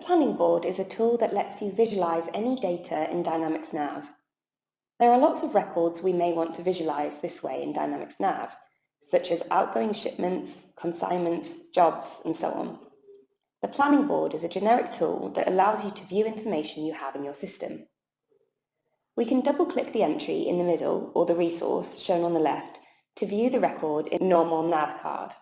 planning board is a tool that lets you visualize any data in Dynamics NAV. There are lots of records we may want to visualize this way in Dynamics NAV, such as outgoing shipments, consignments, jobs, and so on. The planning board is a generic tool that allows you to view information you have in your system. We can double-click the entry in the middle or the resource shown on the left to view the record in normal NAV card.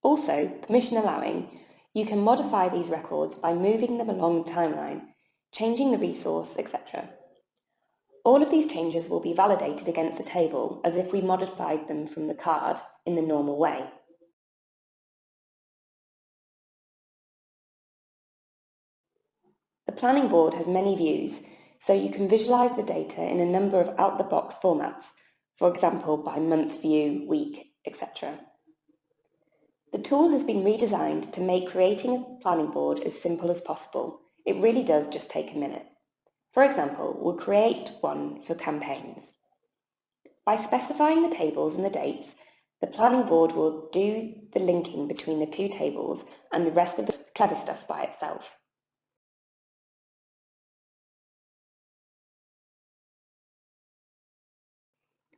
Also, permission allowing, you can modify these records by moving them along the timeline, changing the resource, etc. All of these changes will be validated against the table as if we modified them from the card in the normal way. The planning board has many views, so you can visualize the data in a number of out-the-box formats, for example by month view, week, etc. The tool has been redesigned to make creating a planning board as simple as possible. It really does just take a minute. For example, we'll create one for campaigns. By specifying the tables and the dates, the planning board will do the linking between the two tables and the rest of the clever stuff by itself.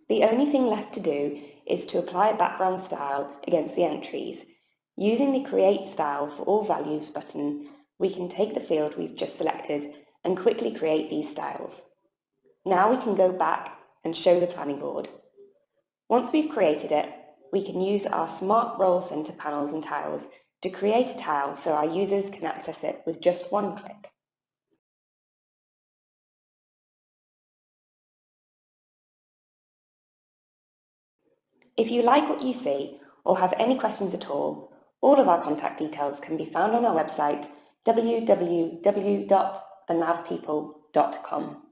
The only thing left to do is to apply a background style against the entries. Using the Create Style for All Values button, we can take the field we've just selected and quickly create these styles. Now we can go back and show the planning board. Once we've created it, we can use our smart Role Center panels and tiles to create a tile so our users can access it with just one click. If you like what you see or have any questions at all of our contact details can be found on our website www.thenavpeople.com.